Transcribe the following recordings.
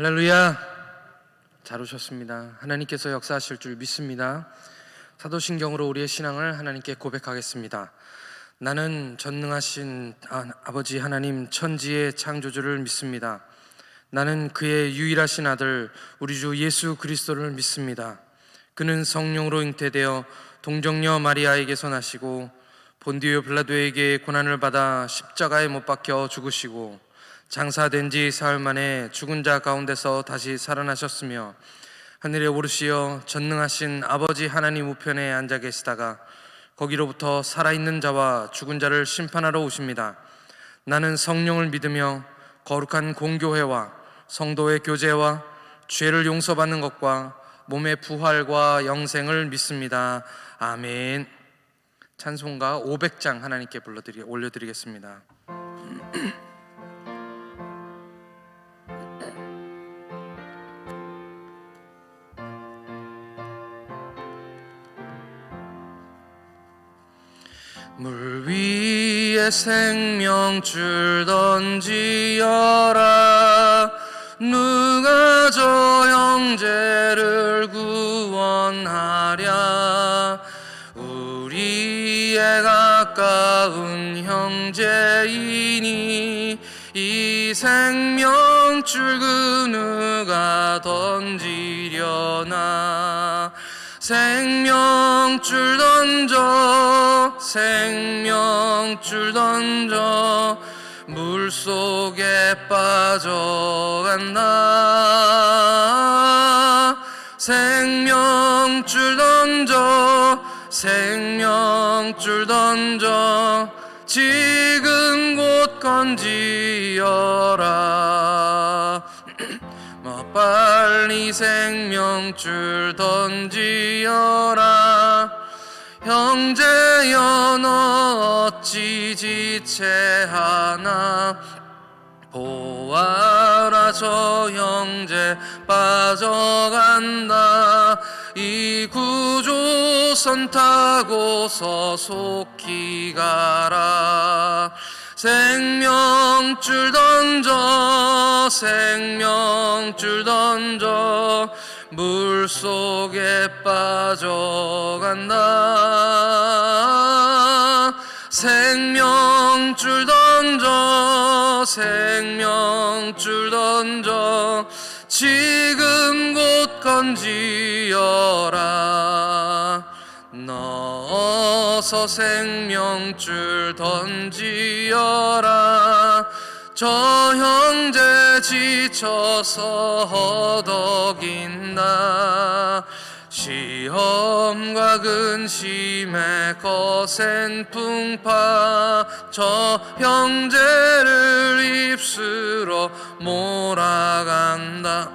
할렐루야. 잘 오셨습니다. 하나님께서 역사하실 줄 믿습니다. 사도신경으로 우리의 신앙을 하나님께 고백하겠습니다. 나는 전능하신 아버지 하나님 천지의 창조주를 믿습니다. 나는 그의 유일하신 아들 우리 주 예수 그리스도를 믿습니다. 그는 성령으로 잉태되어 동정녀 마리아에게서 나시고 본디오 빌라도에게 고난을 받아 십자가에 못 박혀 죽으시고 장사된 지 사흘 만에 죽은 자 가운데서 다시 살아나셨으며 하늘에 오르시어 전능하신 아버지 하나님 우편에 앉아 계시다가 거기로부터 살아있는 자와 죽은 자를 심판하러 오십니다. 나는 성령을 믿으며 거룩한 공교회와 성도의 교제와 죄를 용서받는 것과 몸의 부활과 영생을 믿습니다. 아멘. 찬송가 500장 하나님께 올려드리겠습니다. 물 위에 생명줄 던지어라. 누가 저 형제를 구원하랴. 우리의 가까운 형제이니 이 생명줄 그 누가 던지려나. 생명줄 던져 생명줄 던져 물속에 빠져간다. 생명줄 던져 생명줄 던져 지금 곧 건지어라. 빨리 생명줄 던지어라. 형제여 너 어찌 지체하나. 보아라 저 형제 빠져간다. 이 구조선 타고서 속히 가라. 생명줄 던져 생명줄 던져 물속에 빠져간다. 생명줄 던져 생명줄 던져 지금 곧 건지어라. 넣어서 생명줄 던지어라. 저 형제 지쳐서 허덕인다. 시험과 근심에 거센 풍파 저 형제를 입술로 몰아간다.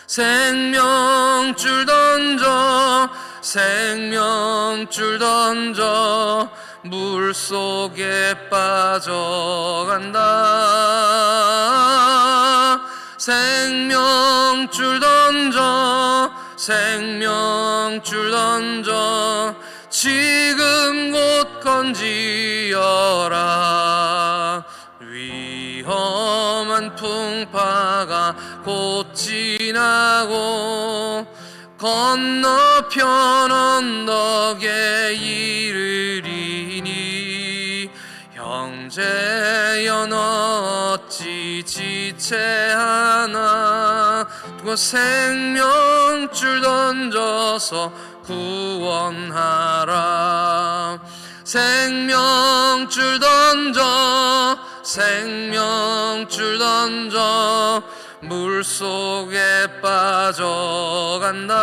생명줄 던져 생명줄 던져 물속에 빠져간다. 생명줄 던져 생명줄 던져 지금 곧 건지어라. 위험한 풍파가 곧 지나고 건너편 언덕에 이르리니 형제여 너 어찌 지체하나. 누가 생명줄 던져서 구원하라. 생명줄 던져 생명줄 던져 물속에 빠져간다.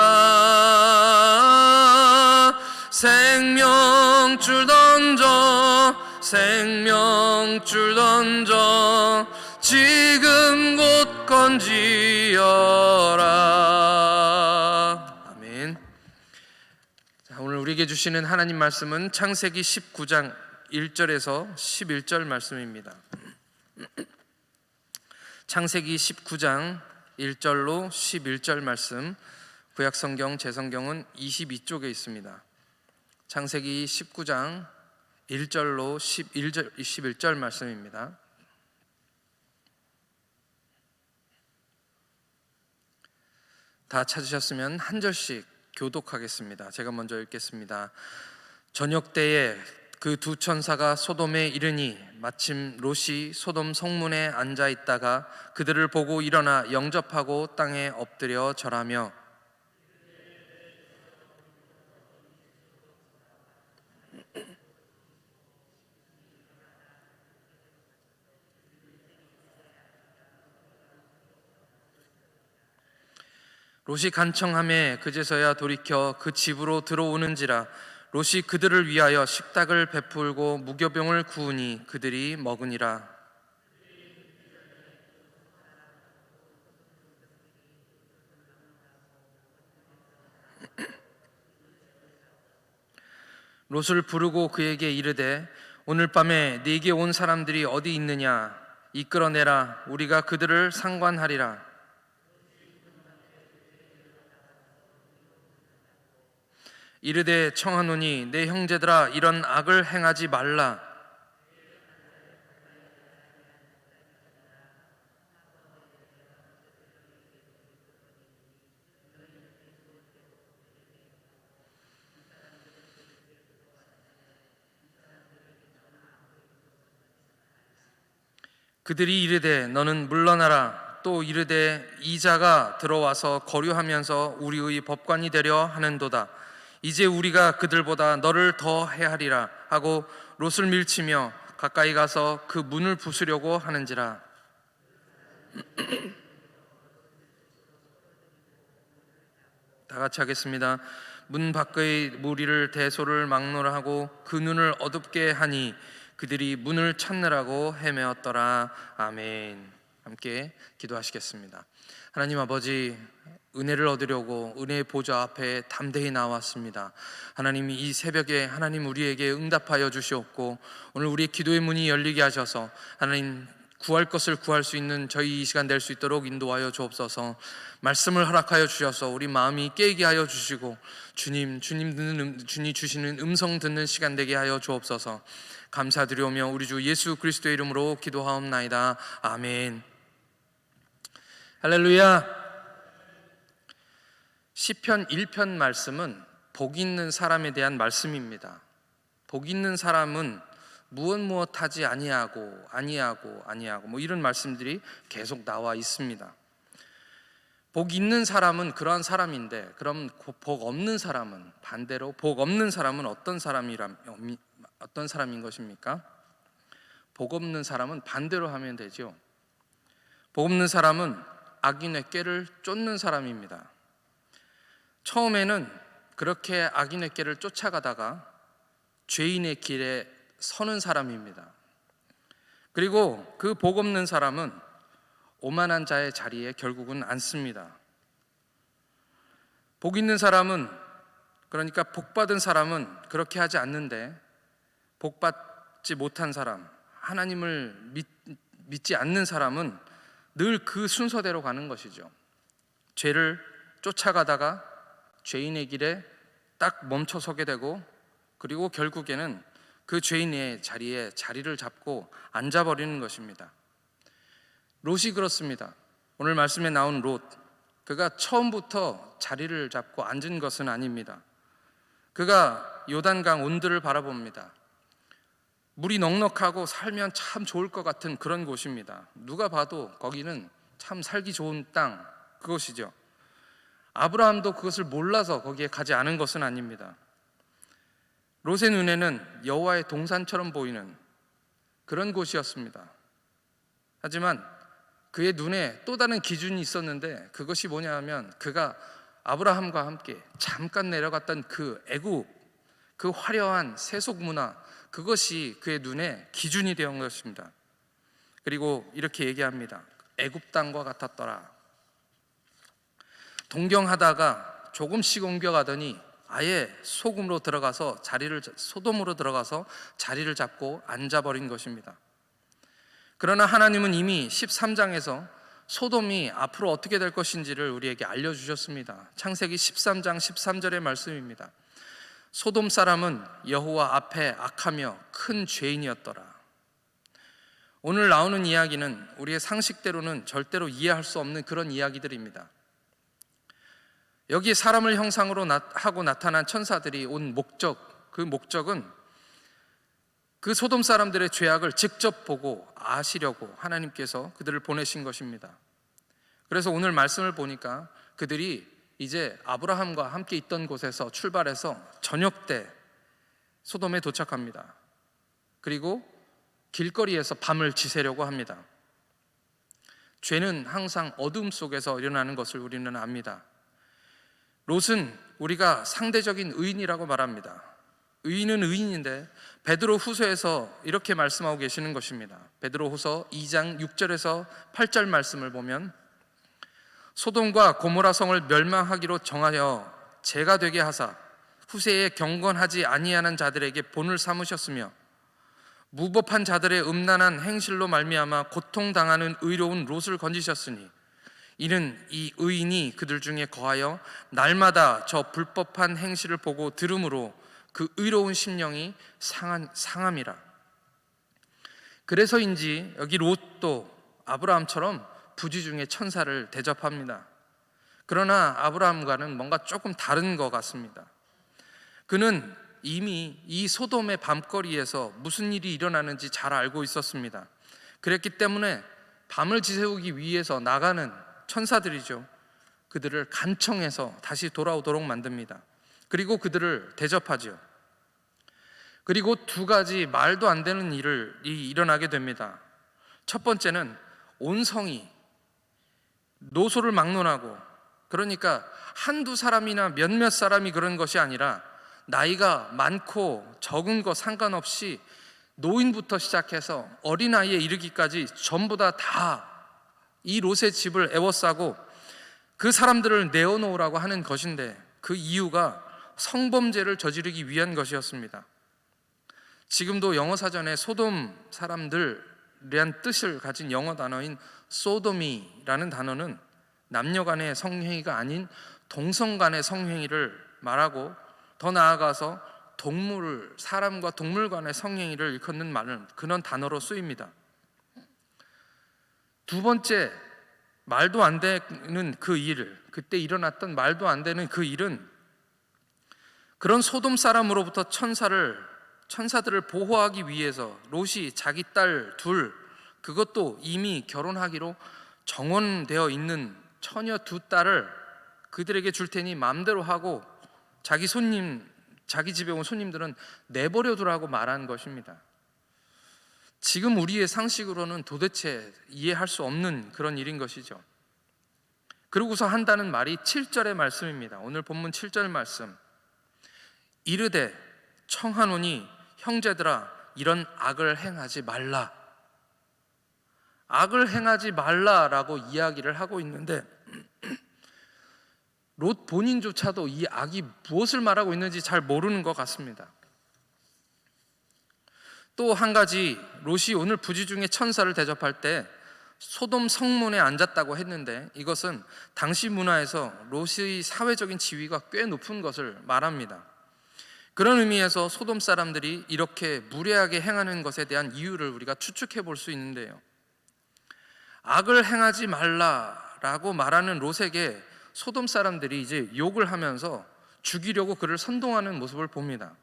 생명줄 던져 생명줄 던져 지금 곧 건지어라. 아멘. 자, 오늘 우리에게 주시는 하나님 말씀은 창세기 19장 1절에서 11절 말씀입니다. 창세기 19장 1절로 11절 말씀, 구약성경 제성경은 22쪽에 있습니다. 창세기 19장 1절로 11절 말씀입니다. 다 찾으셨으면 한 절씩 교독하겠습니다. 제가 먼저 읽겠습니다. 저녁 때에 그 두 천사가 소돔에 이르니 마침 롯이 소돔 성문에 앉아 있다가 그들을 보고 일어나 영접하고 땅에 엎드려 절하며 롯이 간청함에 그제서야 돌이켜 그 집으로 들어오는지라. 롯이 그들을 위하여 식탁을 베풀고 무교병을 구우니 그들이 먹으니라. 롯을 부르고 그에게 이르되 오늘 밤에 네게 온 사람들이 어디 있느냐 이끌어내라. 우리가 그들을 상관하리라. 이르되 청하노니 내 형제들아 이런 악을 행하지 말라. 그들이 이르되 너는 물러나라. 또 이르되 이자가 들어와서 거류하면서 우리의 법관이 되려 하는도다. 이제 우리가 그들보다 너를 더 해하리라 하고 롯을 밀치며 가까이 가서 그 문을 부수려고 하는지라. 다 같이 하겠습니다. 문 밖의 무리를 대소를 막노라 하고 그 눈을 어둡게 하니 그들이 문을 찾느라고 헤매었더라. 아멘. 함께 기도하시겠습니다. 하나님 아버지, 은혜를 얻으려고 은혜의 보좌 앞에 담대히 나왔습니다. 하나님, 이 새벽에 하나님 우리에게 응답하여 주시옵고 오늘 우리의 기도의 문이 열리게 하셔서 하나님 구할 것을 구할 수 있는 저희 이 시간 될 수 있도록 인도하여 주옵소서. 말씀을 허락하여 주셔서 우리 마음이 깨게 하여 주시고 주님 주시는 음성 듣는 시간 되게 하여 주옵소서. 감사드리오며 우리 주 예수 그리스도의 이름으로 기도하옵나이다. 아멘. 할렐루야. 시편 1편 말씀은 복 있는 사람에 대한 말씀입니다. 복 있는 사람은 무엇 하지 아니하고 뭐 이런 말씀들이 계속 나와 있습니다. 복 있는 사람은 그러한 사람인데, 그럼 복 없는 사람은 반대로 복 없는 사람은 어떤 사람인 것입니까? 복 없는 사람은 반대로 하면 되죠. 복 없는 사람은 악인의 꾀를 쫓는 사람입니다. 처음에는 그렇게 악인의 꾀를 쫓아가다가 죄인의 길에 서는 사람입니다. 그리고 그 복 없는 사람은 오만한 자의 자리에 결국은 앉습니다. 복 있는 사람은, 그러니까 복 받은 사람은 그렇게 하지 않는데, 복 받지 못한 사람, 하나님을 믿지 않는 사람은 늘 그 순서대로 가는 것이죠. 죄를 쫓아가다가 죄인의 길에 딱 멈춰서게 되고, 그리고 결국에는 그 죄인의 자리에 자리를 잡고 앉아버리는 것입니다. 롯이 그렇습니다. 오늘 말씀에 나온 롯, 그가 처음부터 자리를 잡고 앉은 것은 아닙니다. 그가 요단강 온들을 바라봅니다. 물이 넉넉하고 살면 참 좋을 것 같은 그런 곳입니다. 누가 봐도 거기는 참 살기 좋은 땅, 그것이죠. 아브라함도 그것을 몰라서 거기에 가지 않은 것은 아닙니다. 롯의 눈에는 여호와의 동산처럼 보이는 그런 곳이었습니다. 하지만 그의 눈에 또 다른 기준이 있었는데, 그것이 뭐냐 하면 그가 아브라함과 함께 잠깐 내려갔던 그 애굽, 그 화려한 세속 문화, 그것이 그의 눈에 기준이 되었던 것입니다. 그리고 이렇게 얘기합니다. 애굽 땅과 같았더라. 동경하다가 조금씩 옮겨가더니 아예 소돔으로 들어가서 자리를 잡고 앉아버린 것입니다. 그러나 하나님은 이미 13장에서 소돔이 앞으로 어떻게 될 것인지를 우리에게 알려주셨습니다. 창세기 13장 13절의 말씀입니다. 소돔 사람은 여호와 앞에 악하며 큰 죄인이었더라. 오늘 나오는 이야기는 우리의 상식대로는 절대로 이해할 수 없는 그런 이야기들입니다. 여기에 사람을 형상으로 하고 나타난 천사들이 온 목적, 그 목적은 그 소돔 사람들의 죄악을 직접 보고 아시려고 하나님께서 그들을 보내신 것입니다. 그래서 오늘 말씀을 보니까 그들이 이제 아브라함과 함께 있던 곳에서 출발해서 저녁 때 소돔에 도착합니다. 그리고 길거리에서 밤을 지새려고 합니다. 죄는 항상 어둠 속에서 일어나는 것을 우리는 압니다. 롯은 우리가 상대적인 의인이라고 말합니다. 의인은 의인인데 베드로 후서에서 이렇게 말씀하고 계시는 것입니다. 베드로 후서 2장 6절에서 8절 말씀을 보면 소돔과 고모라 성을 멸망하기로 정하여 죄가 되게 하사 후세에 경건하지 아니하는 자들에게 본을 삼으셨으며 무법한 자들의 음란한 행실로 말미암아 고통당하는 의로운 롯을 건지셨으니 이는 이 의인이 그들 중에 거하여 날마다 저 불법한 행실을 보고 들음으로 그 의로운 심령이 상함이라. 그래서인지 여기 롯도 아브라함처럼 부지 중에 천사를 대접합니다. 그러나 아브라함과는 뭔가 조금 다른 것 같습니다. 그는 이미 이 소돔의 밤거리에서 무슨 일이 일어나는지 잘 알고 있었습니다. 그랬기 때문에 밤을 지새우기 위해서 나가는 천사들이죠. 그들을 간청해서 다시 돌아오도록 만듭니다. 그리고 그들을 대접하죠. 그리고 두 가지 말도 안 되는 일이 일어나게 됩니다. 첫 번째는 온 성이 노소를 막론하고, 그러니까 한두 사람이나 몇몇 사람이 그런 것이 아니라 나이가 많고 적은 것 상관없이 노인부터 시작해서 어린아이에 이르기까지 전부 다 이 롯의 집을 에워싸고 그 사람들을 내어놓으라고 하는 것인데, 그 이유가 성범죄를 저지르기 위한 것이었습니다. 지금도 영어 사전에 소돔 사람들이란 뜻을 가진 영어 단어인 소도미라는 단어는 남녀 간의 성행위가 아닌 동성 간의 성행위를 말하고, 더 나아가서 사람과 동물 간의 성행위를 일컫는 말은 그런 단어로 쓰입니다. 두 번째, 말도 안 되는 그 일, 그때 일어났던 말도 안 되는 그 일은 그런 소돔 사람으로부터 천사들을 보호하기 위해서 롯이 자기 딸 둘, 그것도 이미 결혼하기로 정원되어 있는 처녀 두 딸을 그들에게 줄 테니 마음대로 하고 자기 집에 온 손님들은 내버려 두라고 말한 것입니다. 지금 우리의 상식으로는 도대체 이해할 수 없는 그런 일인 것이죠. 그러고서 한다는 말이 7절의 말씀입니다. 오늘 본문 7절 말씀. 이르되 청하노니 형제들아 이런 악을 행하지 말라. 악을 행하지 말라라고 이야기를 하고 있는데 롯 본인조차도 이 악이 무엇을 말하고 있는지 잘 모르는 것 같습니다. 또 한 가지, 롯이 오늘 부지 중에 천사를 대접할 때 소돔 성문에 앉았다고 했는데, 이것은 당시 문화에서 롯의 사회적인 지위가 꽤 높은 것을 말합니다. 그런 의미에서 소돔 사람들이 이렇게 무례하게 행하는 것에 대한 이유를 우리가 추측해 볼 수 있는데요, 악을 행하지 말라라고 말하는 롯에게 소돔 사람들이 이제 욕을 하면서 죽이려고 그를 선동하는 모습을 봅니다.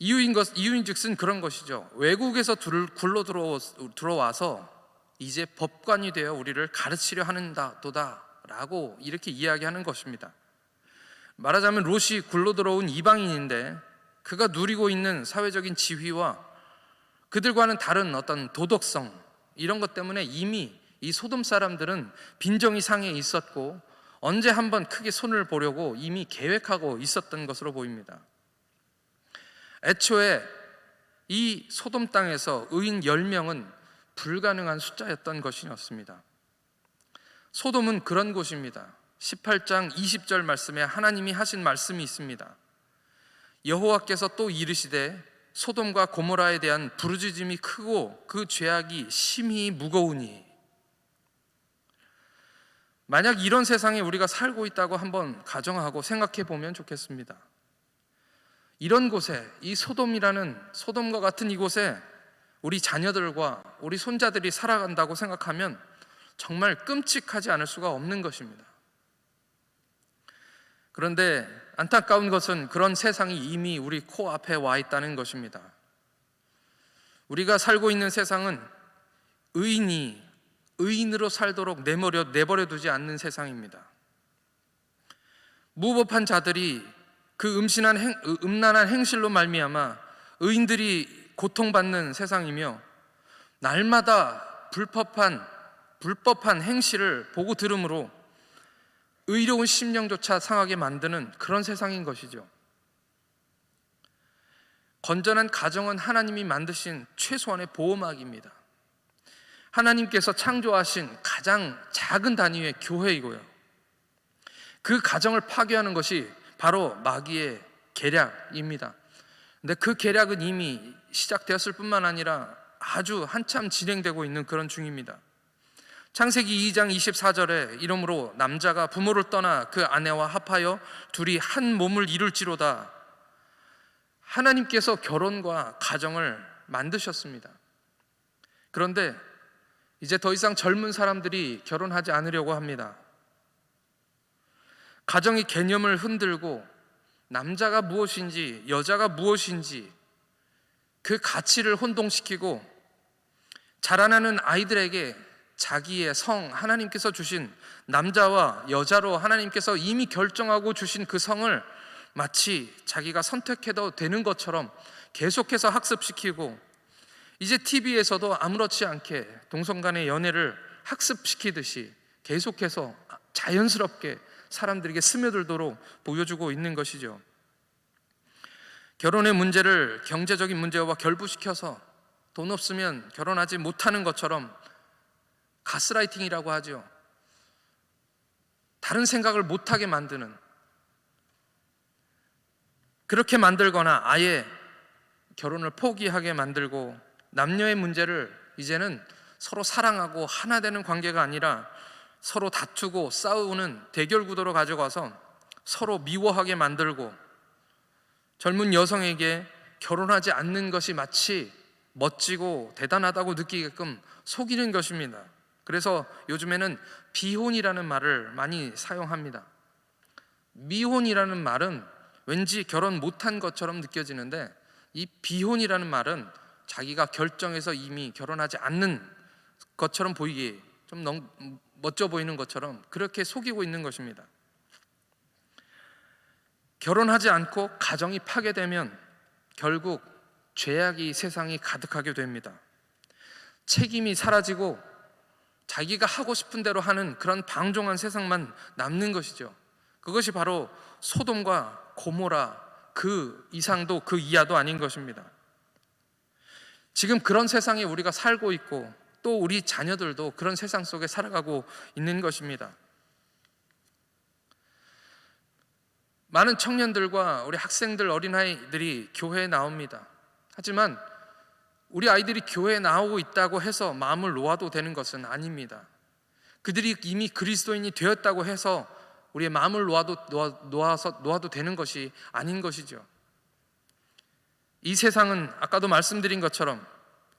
이유인즉슨 그런 것이죠. 외국에서 굴러 들어와서 이제 법관이 되어 우리를 가르치려 하는도다 라고 이렇게 이야기하는 것입니다. 말하자면 롯이 굴러 들어온 이방인인데 그가 누리고 있는 사회적인 지위와 그들과는 다른 어떤 도덕성, 이런 것 때문에 이미 이 소돔 사람들은 빈정이 상해 있었고 언제 한번 크게 손을 보려고 이미 계획하고 있었던 것으로 보입니다. 애초에 이 소돔 땅에서 의인 10명은 불가능한 숫자였던 것이었습니다. 소돔은 그런 곳입니다. 18장 20절 말씀에 하나님이 하신 말씀이 있습니다. 여호와께서 또 이르시되 소돔과 고모라에 대한 부르짖음이 크고 그 죄악이 심히 무거우니. 만약 이런 세상에 우리가 살고 있다고 한번 가정하고 생각해 보면 좋겠습니다. 이런 곳에, 이 소돔과 같은 이곳에 우리 자녀들과 우리 손자들이 살아간다고 생각하면 정말 끔찍하지 않을 수가 없는 것입니다. 그런데 안타까운 것은 그런 세상이 이미 우리 코앞에 와 있다는 것입니다. 우리가 살고 있는 세상은 의인이 의인으로 살도록 내버려 두지 않는 세상입니다. 무법한 자들이 그 음란한 행실로 말미암아 의인들이 고통받는 세상이며, 날마다 불법한 행실을 보고 들음으로 의로운 심령조차 상하게 만드는 그런 세상인 것이죠. 건전한 가정은 하나님이 만드신 최소한의 보호막입니다. 하나님께서 창조하신 가장 작은 단위의 교회이고요, 그 가정을 파괴하는 것이 바로 마귀의 계략입니다. 근데 그 계략은 이미 시작되었을 뿐만 아니라 아주 한참 진행되고 있는 그런 중입니다. 창세기 2장 24절에 이러므로 남자가 부모를 떠나 그 아내와 합하여 둘이 한 몸을 이룰지로다. 하나님께서 결혼과 가정을 만드셨습니다. 그런데 이제 더 이상 젊은 사람들이 결혼하지 않으려고 합니다. 가정의 개념을 흔들고 남자가 무엇인지 여자가 무엇인지 그 가치를 혼동시키고, 자라나는 아이들에게 자기의 성, 하나님께서 주신 남자와 여자로 하나님께서 이미 결정하고 주신 그 성을 마치 자기가 선택해도 되는 것처럼 계속해서 학습시키고, 이제 TV에서도 아무렇지 않게 동성 간의 연애를 학습시키듯이 계속해서 자연스럽게 사람들에게 스며들도록 보여주고 있는 것이죠. 결혼의 문제를 경제적인 문제와 결부시켜서 돈 없으면 결혼하지 못하는 것처럼 가스라이팅이라고 하죠. 다른 생각을 못하게 만드는, 그렇게 만들거나 아예 결혼을 포기하게 만들고, 남녀의 문제를 이제는 서로 사랑하고 하나 되는 관계가 아니라 서로 다투고 싸우는 대결 구도로 가져가서 서로 미워하게 만들고, 젊은 여성에게 결혼하지 않는 것이 마치 멋지고 대단하다고 느끼게끔 속이는 것입니다. 그래서 요즘에는 비혼이라는 말을 많이 사용합니다. 미혼이라는 말은 왠지 결혼 못한 것처럼 느껴지는데, 이 비혼이라는 말은 자기가 결정해서 이미 결혼하지 않는 것처럼 보이게, 좀 너무 멋져 보이는 것처럼 그렇게 속이고 있는 것입니다. 결혼하지 않고 가정이 파괴되면 결국 죄악이 세상이 가득하게 됩니다. 책임이 사라지고 자기가 하고 싶은 대로 하는 그런 방종한 세상만 남는 것이죠. 그것이 바로 소돔과 고모라, 그 이상도 그 이하도 아닌 것입니다. 지금 그런 세상에 우리가 살고 있고, 또 우리 자녀들도 그런 세상 속에 살아가고 있는 것입니다. 많은 청년들과 우리 학생들, 어린아이들이 교회에 나옵니다. 하지만 우리 아이들이 교회에 나오고 있다고 해서 마음을 놓아도 되는 것은 아닙니다. 그들이 이미 그리스도인이 되었다고 해서 우리의 마음을 놓아도 되는 것이 아닌 것이죠. 이 세상은 아까도 말씀드린 것처럼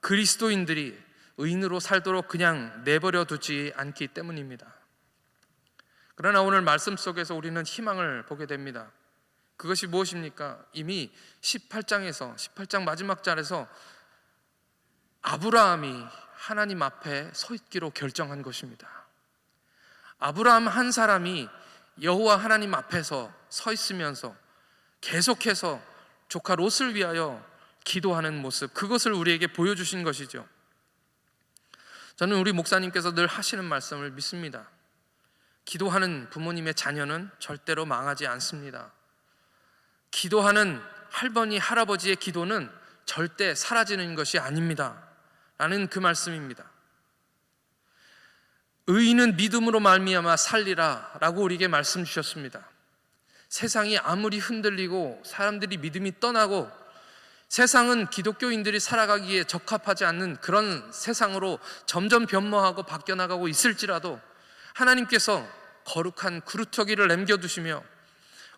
그리스도인들이 의인으로 살도록 그냥 내버려 두지 않기 때문입니다. 그러나 오늘 말씀 속에서 우리는 희망을 보게 됩니다. 그것이 무엇입니까? 이미 18장 마지막 절에서 아브라함이 하나님 앞에 서 있기로 결정한 것입니다. 아브라함 한 사람이 여호와 하나님 앞에서 서 있으면서 계속해서 조카 롯을 위하여 기도하는 모습, 그것을 우리에게 보여주신 것이죠. 저는 우리 목사님께서 늘 하시는 말씀을 믿습니다. 기도하는 부모님의 자녀는 절대로 망하지 않습니다. 기도하는 할머니, 할아버지의 기도는 절대 사라지는 것이 아닙니다 라는 그 말씀입니다. 의인은 믿음으로 말미암아 살리라 라고 우리에게 말씀 주셨습니다. 세상이 아무리 흔들리고 사람들이 믿음이 떠나고 세상은 기독교인들이 살아가기에 적합하지 않는 그런 세상으로 점점 변모하고 바뀌어나가고 있을지라도 하나님께서 거룩한 구루터기를 남겨두시며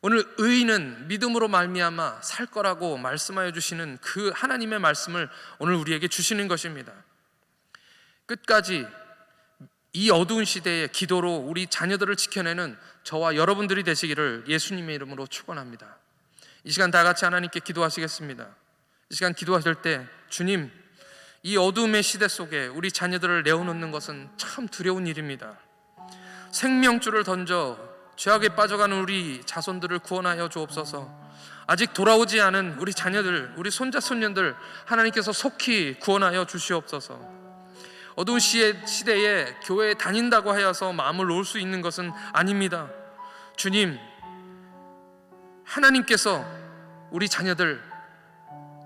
오늘 의인은 믿음으로 말미암아 살 거라고 말씀하여 주시는 그 하나님의 말씀을 오늘 우리에게 주시는 것입니다. 끝까지 이 어두운 시대에 기도로 우리 자녀들을 지켜내는 저와 여러분들이 되시기를 예수님의 이름으로 축원합니다. 이 시간 다 같이 하나님께 기도하시겠습니다. 이 시간 기도하실 때, 주님, 이 어두움의 시대 속에 우리 자녀들을 내어놓는 것은 참 두려운 일입니다. 생명줄을 던져 죄악에 빠져가는 우리 자손들을 구원하여 주옵소서. 아직 돌아오지 않은 우리 자녀들, 우리 손자 손녀들 하나님께서 속히 구원하여 주시옵소서. 어두운 시대에 교회에 다닌다고 하여서 마음을 놓을 수 있는 것은 아닙니다. 주님, 하나님께서 우리 자녀들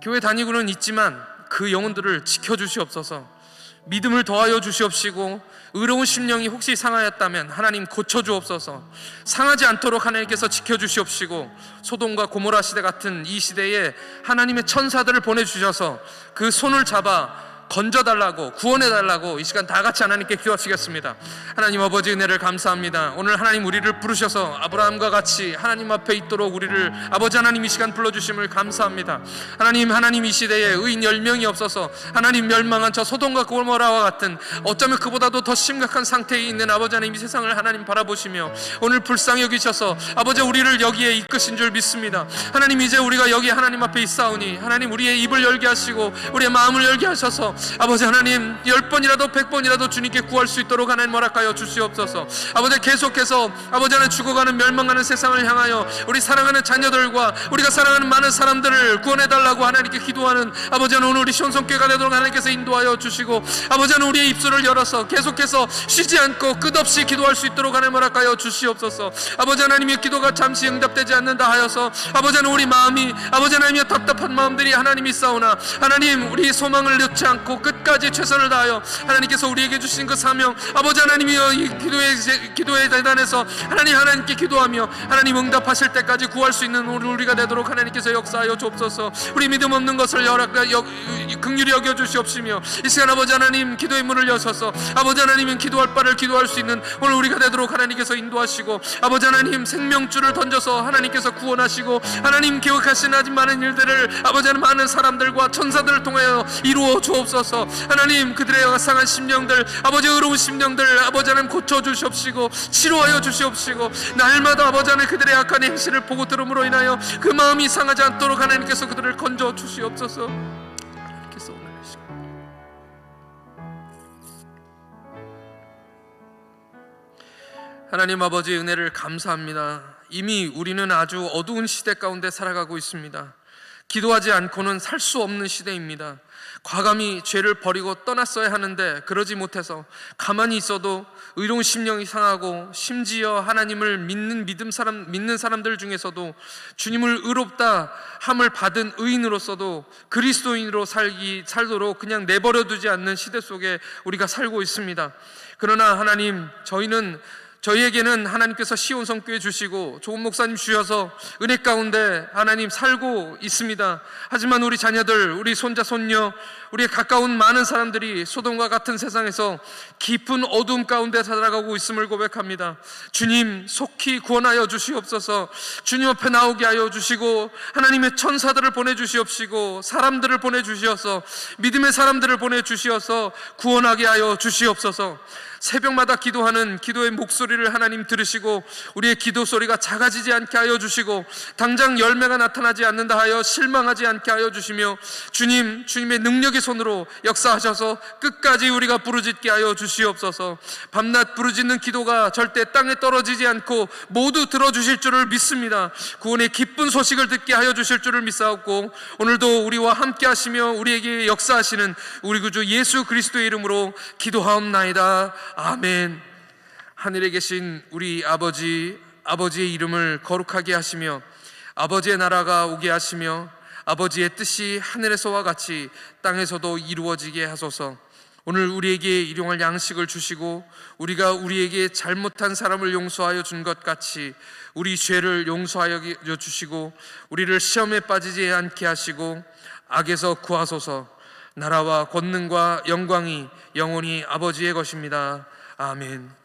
교회 다니고는 있지만 그 영혼들을 지켜주시옵소서. 믿음을 더하여 주시옵시고, 의로운 심령이 혹시 상하였다면 하나님 고쳐주옵소서. 상하지 않도록 하나님께서 지켜주시옵시고, 소돔과 고모라 시대 같은 이 시대에 하나님의 천사들을 보내주셔서 그 손을 잡아 건져달라고, 구원해달라고 이 시간 다 같이 하나님께 기도하시겠습니다. 하나님 아버지, 은혜를 감사합니다. 오늘 하나님 우리를 부르셔서 아브라함과 같이 하나님 앞에 있도록 우리를 아버지 하나님 이 시간 불러주심을 감사합니다. 하나님 이 시대에 의인 10명이 없어서 하나님 멸망한 저 소돔과 고모라와 같은, 어쩌면 그보다도 더 심각한 상태에 있는 아버지 하나님 이 세상을 하나님 바라보시며 오늘 불쌍히 여기셔서 아버지 우리를 여기에 이끄신 줄 믿습니다. 하나님, 이제 우리가 여기 하나님 앞에 있사오니 하나님 우리의 입을 열게 하시고 우리의 마음을 열게 하셔서 아버지 하나님 10번이라도 100번이라도 주님께 구할 수 있도록 하나님 허락하여 주시옵소서. 아버지, 계속해서 아버지 하나님 죽어가는 멸망하는 세상을 향하여 우리 사랑하는 자녀들과 우리가 사랑하는 많은 사람들을 구원해달라고 하나님께 기도하는 아버지 하나님, 오늘 우리 시온성교회가 되도록 하나님께서 인도하여 주시고, 아버지 하나님 우리의 입술을 열어서 계속해서 쉬지 않고 끝없이 기도할 수 있도록 하나님 허락하여 주시옵소서. 아버지 하나님의 기도가 잠시 응답되지 않는다 하여서 아버지 하나님 우리 마음이 아버지 하나님의 답답한 마음들이 하나님이 싸우나 하나님 우리 소망을 놓지 않고 끝까지 최선을 다하여 하나님께서 우리에게 주신 그 사명, 아버지 하나님이여 이 기도의 대단에서 하나님께 기도하며 하나님 응답하실 때까지 구할 수 있는 우리가 되도록 하나님께서 역사하여 주옵소서. 우리 믿음 없는 것을 긍휼히 여겨 주시옵시며 이 시간 아버지 하나님 기도의 문을 여셔서 아버지 하나님은 기도할 바를 기도할 수 있는 오늘 우리가 되도록 하나님께서 인도하시고, 아버지 하나님 생명줄을 던져서 하나님께서 구원하시고 하나님 기억하신 아주 많은 일들을 아버지 하나님 많은 사람들과 천사들을 통하여 이루어 주옵소서. 하나님 그들의 상한 심령들, 아버지 의로운 심령들 아버지 하나님 고쳐주시옵시고 치료하여 주시옵시고, 날마다 아버지 하나님 그들의 악한 행실을 보고 들음으로 인하여 그 마음이 상하지 않도록 하나님께서 그들을 건져 주시옵소서. 하나님께서 오늘 이 시간 하나님 아버지 은혜를 감사합니다. 이미 우리는 아주 어두운 시대 가운데 살아가고 있습니다. 기도하지 않고는 살 수 없는 시대입니다. 과감히 죄를 버리고 떠났어야 하는데 그러지 못해서 가만히 있어도 의로운 심령이 상하고, 심지어 하나님을 믿는 사람들 중에서도 주님을 의롭다 함을 받은 의인으로서도 그리스도인으로 살도록 그냥 내버려 두지 않는 시대 속에 우리가 살고 있습니다. 그러나 하나님, 저희에게는 하나님께서 시온성교회 주시고 좋은 목사님 주셔서 은혜 가운데 하나님 살고 있습니다. 하지만 우리 자녀들, 우리 손자 손녀, 우리의 가까운 많은 사람들이 소돔과 같은 세상에서 깊은 어두움 가운데 살아가고 있음을 고백합니다. 주님 속히 구원하여 주시옵소서. 주님 앞에 나오게 하여 주시고 하나님의 천사들을 보내주시옵시고 사람들을 보내주시어서 믿음의 사람들을 보내주시어서 구원하게 하여 주시옵소서. 새벽마다 기도하는 기도의 목소리를 하나님 들으시고 우리의 기도 소리가 작아지지 않게 하여 주시고 당장 열매가 나타나지 않는다 하여 실망하지 않게 하여 주시며, 주님의 능력의 손으로 역사하셔서 끝까지 우리가 부르짖게 하여 주시옵소서. 밤낮 부르짖는 기도가 절대 땅에 떨어지지 않고 모두 들어주실 줄을 믿습니다. 구원의 기쁜 소식을 듣게 하여 주실 줄을 믿사옵고, 오늘도 우리와 함께 하시며 우리에게 역사하시는 우리 구주 예수 그리스도의 이름으로 기도하옵나이다. 아멘. 하늘에 계신 우리 아버지의 이름을 거룩하게 하시며 아버지의 나라가 오게 하시며 아버지의 뜻이 하늘에서와 같이 땅에서도 이루어지게 하소서. 오늘 우리에게 일용할 양식을 주시고 우리가 우리에게 잘못한 사람을 용서하여 준 것 같이 우리 죄를 용서하여 주시고 우리를 시험에 빠지지 않게 하시고 악에서 구하소서. 나라와 권능과 영광이 영원히 아버지의 것입니다. 아멘.